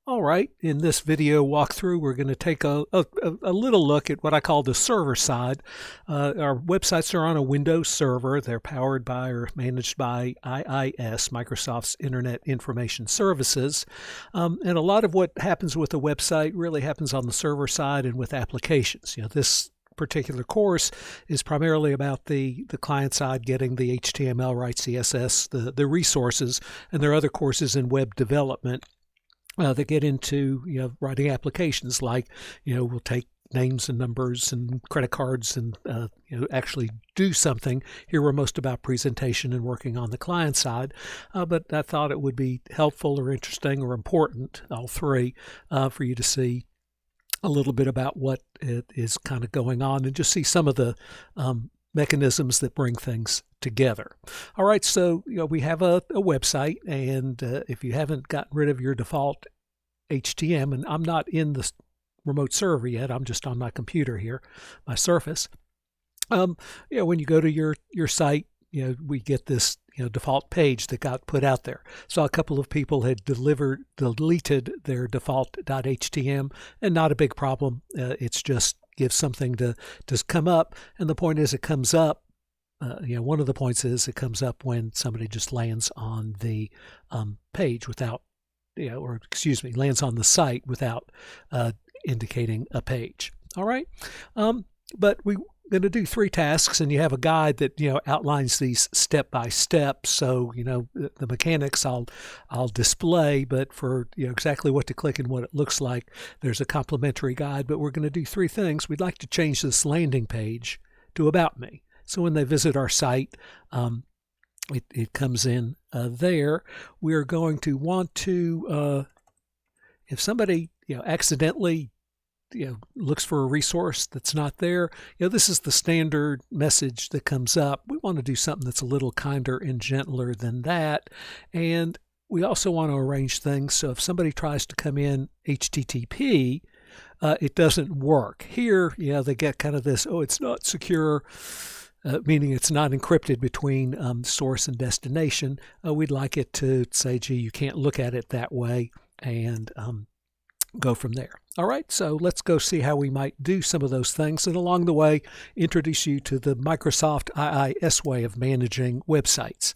All right, in this video walkthrough, we're going to take a little look at what I call the server side. Our websites are on a Windows server. They're powered by or managed by IIS, Microsoft's Internet Information Services. And a lot of what happens with a website really happens on the server side and with applications. This particular course is primarily about the client side, getting the HTML, right, CSS, the resources, and there are other courses in web development that get into writing applications like we'll take names and numbers and credit cards and actually do something. Here we're most about presentation and working on the client side, but I thought it would be helpful or interesting or important, all three, for you to see a little bit about what is kind of going on and just see some of the mechanisms that bring things together. All right, so we have a website, and if you haven't gotten rid of your default HTML, and I'm not in the remote server yet, I'm just on my computer here, my Surface. When you go to your site, we get this default page that got put out there. So a couple of people had deleted their default.html, and not a big problem. It's just gives something to come up, and the point is it comes up. One of the points is it comes up when somebody just lands on the page without, lands on the site without indicating a page. All right, but we're going to do three tasks, and you have a guide that outlines these step by step. So the mechanics I'll display, but for exactly what to click and what it looks like, there's a complimentary guide. But we're going to do three things. We'd like to change this landing page to About Me. So when they visit our site, it comes in there. We're going to want to, if somebody accidentally looks for a resource that's not there, this is the standard message that comes up. We want to do something that's a little kinder and gentler than that. And we also want to arrange things so if somebody tries to come in HTTP, it doesn't work. Here, they get kind of this, it's not secure, meaning it's not encrypted between source and destination. We'd like it to say, gee, you can't look at it that way, and go from there. All right, so let's go see how we might do some of those things, and along the way, introduce you to the Microsoft IIS way of managing websites.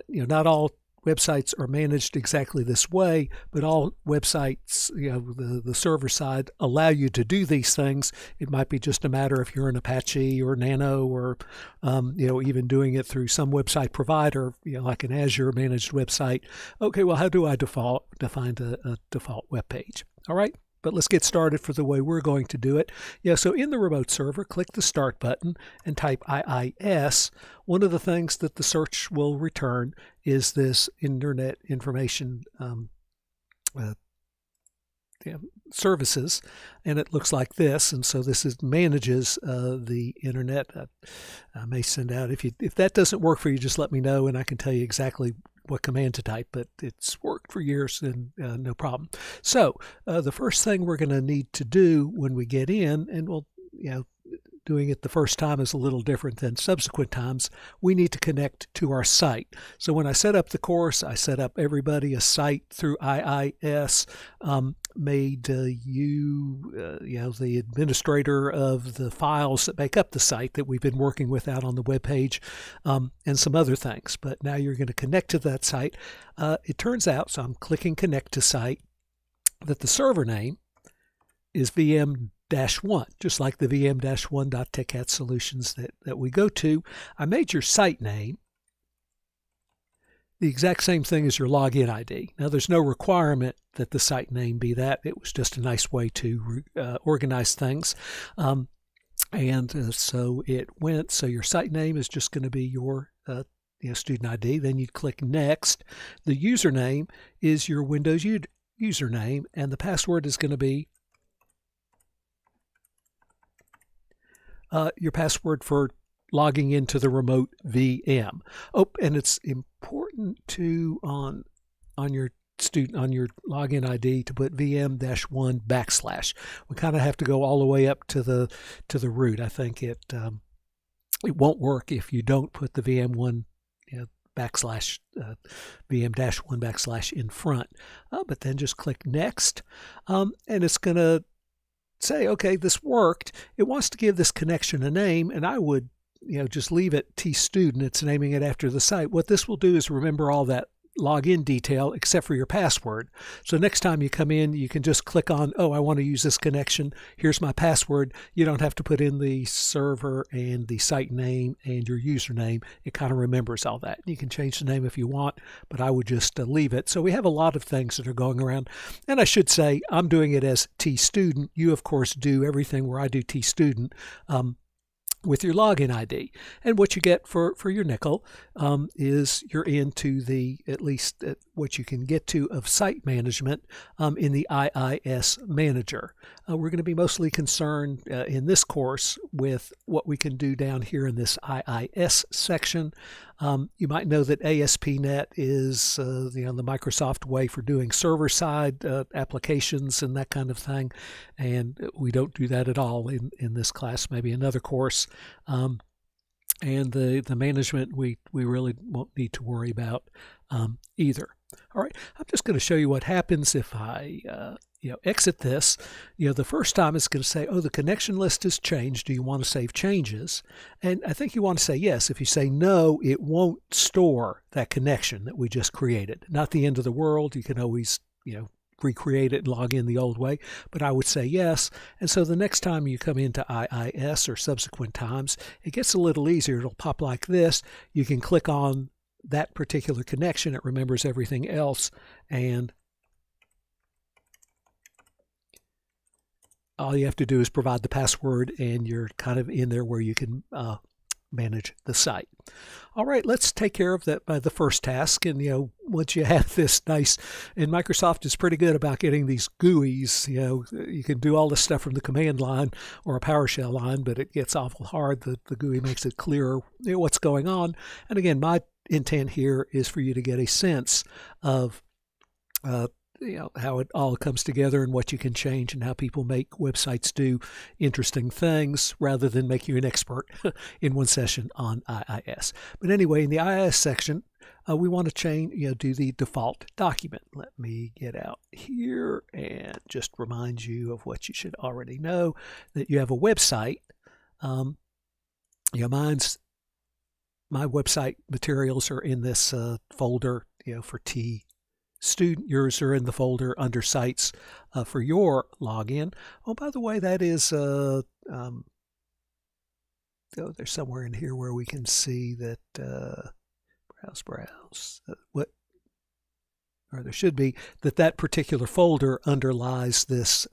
Not all websites are managed exactly this way, but all websites, the server side, allow you to do these things. It might be just a matter if you're in Apache or Nano or, even doing it through some website provider, like an Azure managed website. Okay, well, how do I define a default web page? All right, but let's get started for the way we're going to do it. So in the remote server, click the Start button and type IIS. One of the things that the search will return is this Internet Information Services, and it looks like this. And so this manages the internet. I may send out, if that doesn't work for you, just let me know and I can tell you exactly what command to type, but it's worked for years and no problem. So the first thing we're going to need to do when we get in, and we'll, doing it the first time is a little different than subsequent times, we need to connect to our site. So when I set up the course, I set up everybody a site through IIS, made you, the administrator of the files that make up the site that we've been working with out on the web page, and some other things. But now you're going to connect to that site. It turns out, so I'm clicking Connect to Site, that the server name is VM-1, just like the VM-1.TechHat-Solutions that we go to. I made your site name the exact same thing as your login ID. Now, there's no requirement that the site name be that. It was just a nice way to organize things. So it went. So your site name is just going to be your student ID. Then you click Next. The username is your Windows username, and the password is going to be your password for logging into the remote VM. Oh, and it's important to on your login ID to put VM-1 /. We kind of have to go all the way up to the root. I think it won't work if you don't put the VM-1 backslash VM-1 backslash in front. But then just click Next, and it's going to say, okay, this worked. It wants to give this connection a name, and I would just leave it T-Student. It's naming it after the site. What this will do is remember all that login detail except for your password. So next time you come in, you can just click on, oh, I want to use this connection. Here's my password. You don't have to put in the server and the site name and your username. It kind of remembers all that. You can change the name if you want, but I would just leave it. So we have a lot of things that are going around. And I should say, I'm doing it as T-Student. You, of course, do everything where I do T-Student. With your login ID. And what you get for your nickel is you're into at least what you can get to of site management in the IIS Manager. We're going to be mostly concerned in this course with what we can do down here in this IIS section. You might know that ASP.NET is the Microsoft way for doing server-side applications and that kind of thing, and we don't do that at all in this class. Maybe another course. And the management we really won't need to worry about either. All right, I'm just going to show you what happens if I exit this. The first time it's going to say, oh, the connection list has changed. Do you want to save changes? And I think you want to say yes. If you say no, it won't store that connection that we just created. Not the end of the world. You can always recreate it and log in the old way, but I would say yes. And so the next time you come into IIS or subsequent times, it gets a little easier. It'll pop like this. You can click on that particular connection. It remembers everything else, and all you have to do is provide the password, and you're kind of in there where you can manage the site. All right, let's take care of that by the first task. And once you have this nice, and Microsoft is pretty good about getting these GUIs. You can do all this stuff from the command line or a PowerShell line, but it gets awful hard. The GUI makes it clearer what's going on. And again, my intent here is for you to get a sense of how it all comes together and what you can change and how people make websites do interesting things rather than make you an expert in one session on IIS. But anyway, in the IIS section, we want to change, do the default document. Let me get out here and just remind you of what you should already know, that you have a website. My website materials are in this folder, for T-Student. Yours are in the folder under Sites for your login. Oh, by the way, that is, there's somewhere in here where we can see that, browse, or there should be, that particular folder underlies this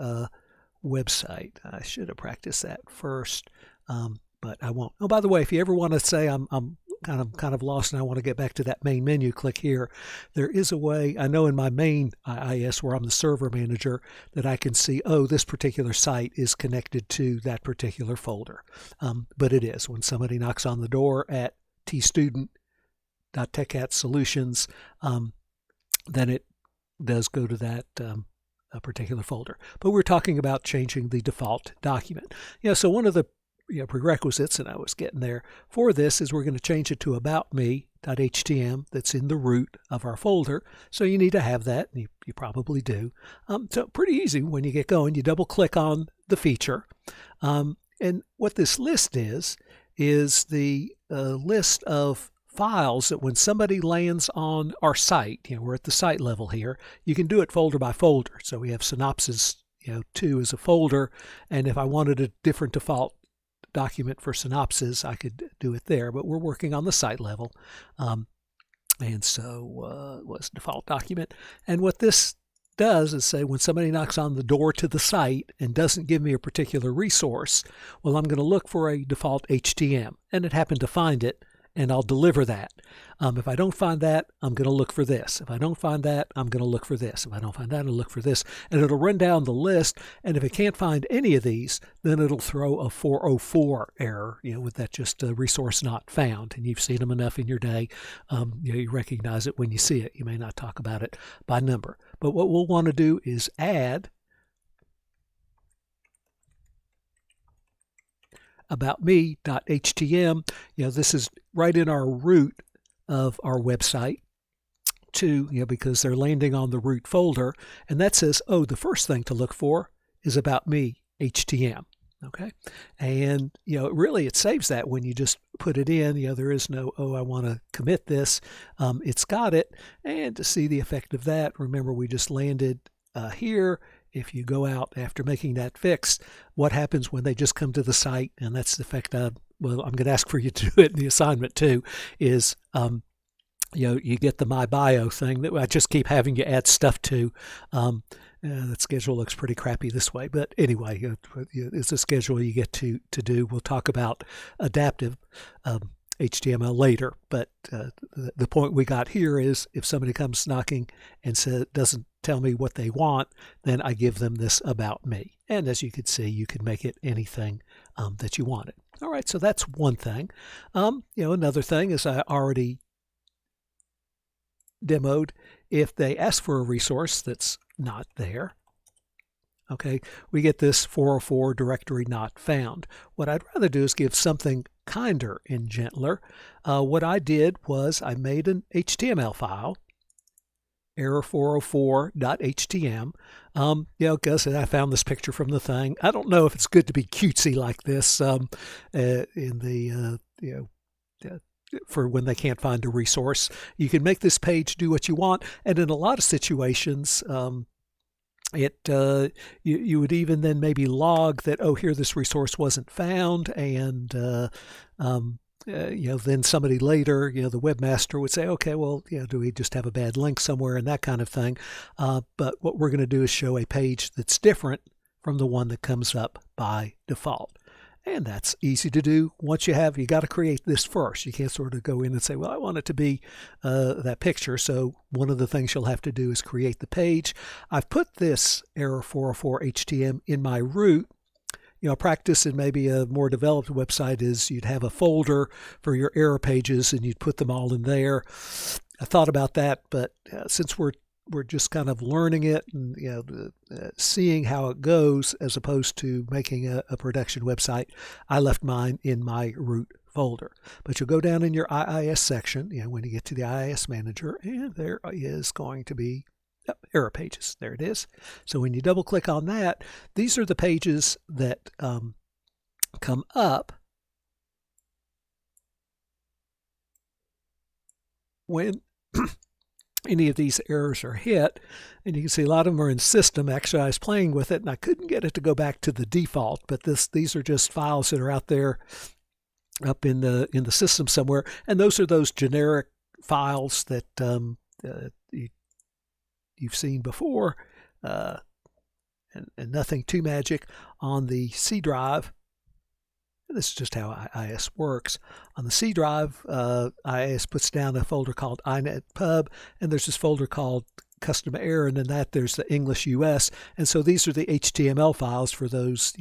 website. I should have practiced that first, but I won't. Oh, by the way, if you ever want to say I'm kind of lost and I want to get back to that main menu, click here. There is a way, I know in my main IIS where I'm the server manager, that I can see, oh, this particular site is connected to that particular folder. But it is. When somebody knocks on the door at tstudent.techcatsolutions, then it does go to that a particular folder. But we're talking about changing the default document. So one of the prerequisites, and I was getting there, for this is we're going to change it to aboutme.htm that's in the root of our folder. So you need to have that, and you probably do. So pretty easy when you get going. You double click on the feature. And what this list is the list of files that when somebody lands on our site, we're at the site level here, you can do it folder by folder. So we have Synopsys 2 as a folder, and if I wanted a different default document for Synopsys, I could do it there, but we're working on the site level. And so it was default document. And what this does is say when somebody knocks on the door to the site and doesn't give me a particular resource, well, I'm going to look for a default HTM, and it happened to find it, and I'll deliver that. If I don't find that, I'm going to look for this. If I don't find that, I'm going to look for this. If I don't find that, I'll look for this. And it'll run down the list, and if it can't find any of these, then it'll throw a 404 error, with that just a resource not found. And you've seen them enough in your day. You recognize it when you see it. You may not talk about it by number. But what we'll want to do is add aboutme.htm. This is right in our root of our website to, because they're landing on the root folder, and that says, oh, the first thing to look for is About Me HTM. Okay, and really it saves that when you just put it in. There is no, oh, I want to commit this. It's got it, and to see the effect of that, remember we just landed here. If you go out after making that fix, what happens when they just come to the site? And that's the effect of, well, I'm going to ask for you to do it in the assignment too, is you get the My Bio thing that I just keep having you add stuff to. That schedule looks pretty crappy this way, but anyway, it's a schedule you get to do. We'll talk about adaptive HTML later, but the point we got here is if somebody comes knocking and doesn't tell me what they want, then I give them this About Me. And as you can see, you can make it anything that you wanted. All right, so that's one thing. Another thing is I already demoed, if they ask for a resource that's not there, okay, we get this 404 directory not found. What I'd rather do is give something kinder and gentler. What I did was I made an HTML file, error404.htm. Because I found this picture from the thing. I don't know if it's good to be cutesy like this for when they can't find a resource. You can make this page do what you want, and in a lot of situations, you would even then maybe log that, oh, here this resource wasn't found, and then somebody later, the webmaster would say, okay, well, do we just have a bad link somewhere, and that kind of thing. But what we're going to do is show a page that's different from the one that comes up by default. And that's easy to do. Once you got to create this first. You can't sort of go in and say, well, I want it to be that picture. So one of the things you'll have to do is create the page. I've put this error 404 HTM in my root. Practice in maybe a more developed website is you'd have a folder for your error pages and you'd put them all in there. I thought about that, but since we're just kind of learning it and seeing how it goes as opposed to making a production website, I left mine in my root folder. But you'll go down in your IIS section, when you get to the IIS manager, and there is going to be error pages. There it is. So when you double click on that, these are the pages that come up when any of these errors are hit. And you can see a lot of them are in system. Actually, I was playing with it and I couldn't get it to go back to the default, but these are just files that are out there up in the system somewhere. And those are those generic files that you've seen before, and nothing too magic. On the C drive, this is just how IIS works. On the C drive, IIS puts down a folder called inetpub, and there's this folder called custom error, and then there's the English US. And so these are the HTML files for those,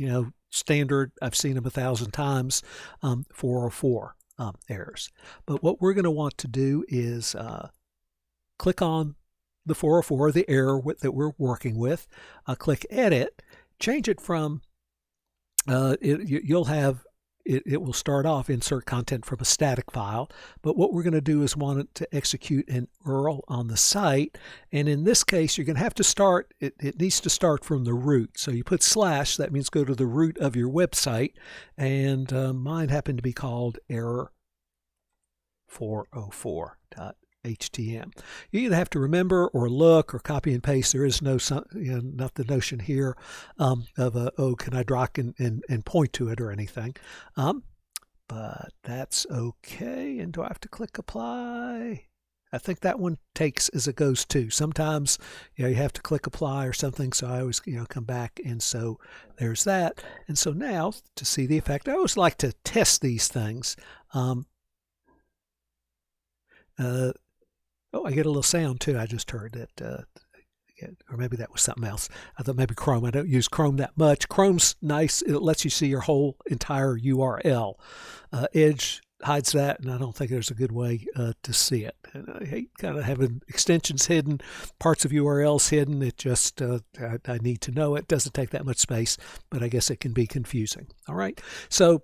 standard, I've seen them 1,000 times, 404 errors. But what we're going to want to do is click on the 404, the error that we're working with, click Edit, change it from, it will start off insert content from a static file, but what we're going to do is want it to execute an URL on the site, and in this case you're going to have to start, it needs to start from the root. So you put / that means go to the root of your website, and mine happened to be called error404.htm. You either have to remember or look or copy and paste. There is not the notion here of can I drop and point to it or anything. But that's okay. And do I have to click apply? I think that one takes as it goes too. Sometimes you have to click apply or something, so I always come back, and so there's that. And so now to see the effect, I always like to test these things. Oh, I get a little sound too. I just heard that, or maybe that was something else. I thought maybe Chrome. I don't use Chrome that much. Chrome's nice. It lets you see your whole entire URL. Edge hides that, and I don't think there's a good way to see it. And I hate kind of having extensions hidden, parts of URLs hidden. It just, I need to know it. Doesn't take that much space, but I guess it can be confusing. All right. So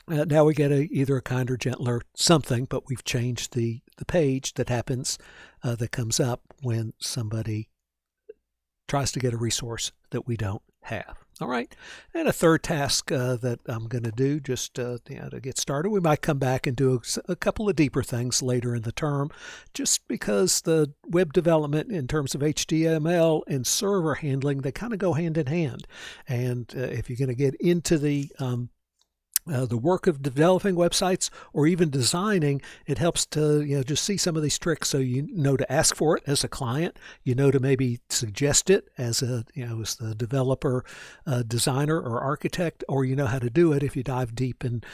Now we get either a kinder, gentler something, but we've changed the page that happens, that comes up when somebody tries to get a resource that we don't have. All right, and a third task that I'm going to do just to get started. We might come back and do a couple of deeper things later in the term, just because the web development in terms of HTML and server handling, they kind of go hand in hand. And if you're going to get into the work of developing websites or even designing, it helps to just see some of these tricks, so you know to ask for it as a client, to maybe suggest it as as the developer, designer, or architect, or how to do it if you dive deep and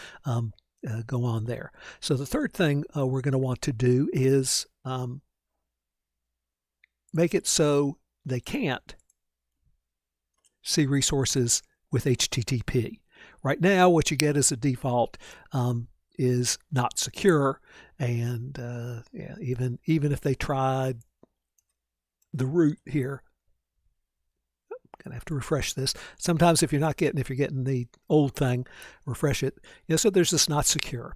go on there. So the third thing we're going to want to do is make it so they can't see resources with HTTP. Right now, what you get as a default is not secure, and even if they tried the root here, I'm gonna have to refresh this. Sometimes if you're getting the old thing, refresh it. So there's this not secure.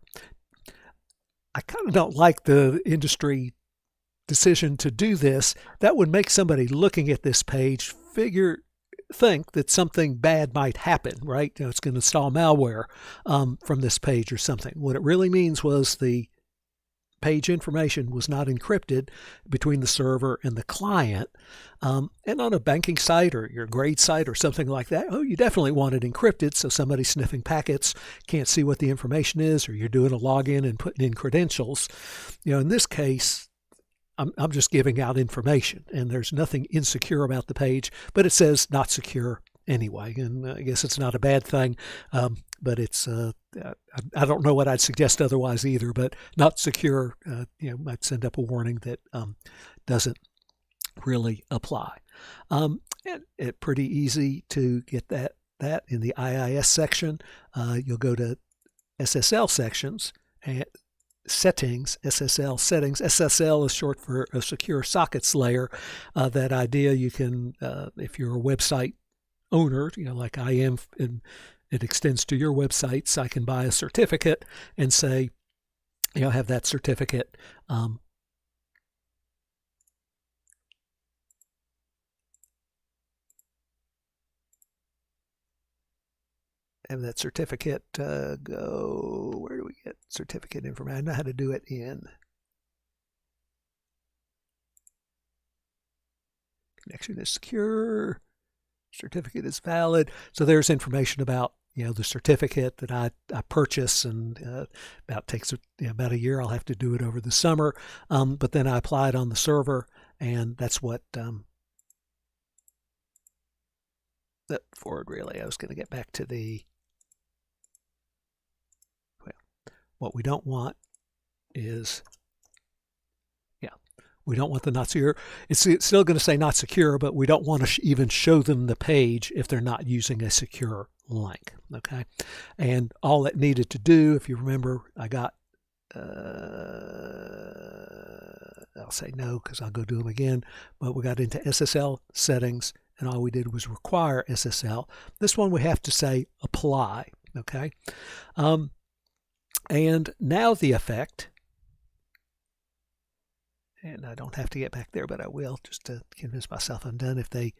I kind of don't like the industry decision to do this. That would make somebody looking at this page think that something bad might happen, right? It's going to install malware from this page or something. What it really means was the page information was not encrypted between the server and the client. And on a banking site or your grade site or something like that, you definitely want it encrypted so somebody sniffing packets can't see what the information is, or you're doing a login and putting in credentials. In this case, I'm just giving out information, and there's nothing insecure about the page, but it says not secure anyway. And I guess it's not a bad thing, but it's I don't know what I'd suggest otherwise either. But not secure, might send up a warning that doesn't really apply. And it's pretty easy to get that in the IIS section. You'll go to SSL sections and settings, SSL settings. SSL is short for a secure sockets layer. That idea, you can, if you're a website owner, like I am, and it extends to your websites, I can buy a certificate and say, have that certificate have that certificate go, where do we get certificate information? I know how to do it in connection is secure, certificate is valid. So there's information about the certificate that I purchase, and takes about a year. I'll have to do it over the summer, but then I apply it on the server, and that's what that forward relay. I was going to get back to the what we don't want is, we don't want the not secure. It's still going to say not secure, but we don't want to even show them the page if they're not using a secure link. Okay, and all it needed to do, if you remember, I got, I'll say no because I'll go do them again, but we got into SSL settings, and all we did was require SSL. This one we have to say apply. Okay. And now the effect, and I don't have to get back there, but I will just to convince myself I'm done. If they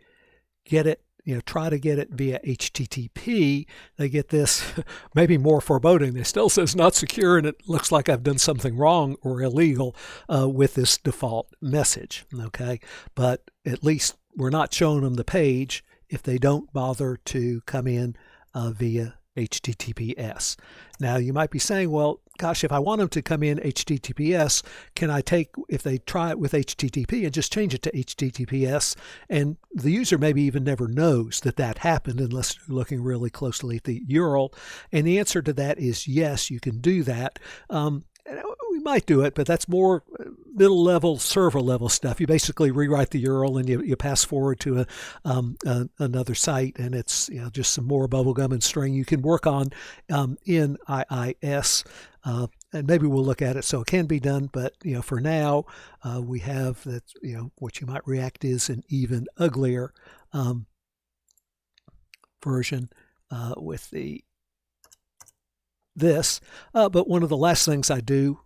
get it, try to get it via HTTP, they get this maybe more foreboding. It still says not secure, and it looks like I've done something wrong or illegal with this default message. Okay, but at least we're not showing them the page if they don't bother to come in via HTTPS. Now you might be saying, well, gosh, if I want them to come in HTTPS, can I if they try it with HTTP and just change it to HTTPS, and the user maybe even never knows that happened unless you're looking really closely at the URL? And the answer to that is yes, you can do that. We might do it, but that's more middle level, server level stuff. You basically rewrite the URL and you pass forward to another site, and it's just some more bubblegum and string you can work on in IIS. And maybe we'll look at it so it can be done, but for now we have that. What you might react is an even uglier version with the this. But one of the last things I do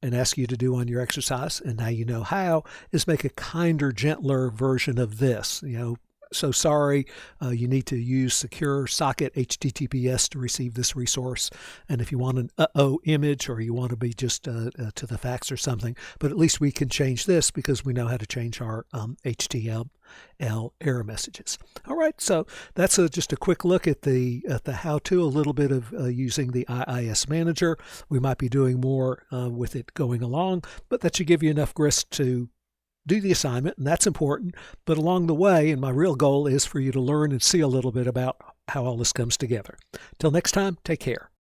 and ask you to do on your exercise, and now you know how, is make a kinder, gentler version of this. So sorry, you need to use secure socket HTTPS to receive this resource. And if you want an image, or you want to be just to the fax or something, but at least we can change this because we know how to change our HTML error messages. All right, so that's just a quick look at the how-to, a little bit of using the IIS manager. We might be doing more with it going along, but that should give you enough grist to do the assignment, and that's important. But along the way, and my real goal is for you to learn and see a little bit about how all this comes together. Till next time, take care.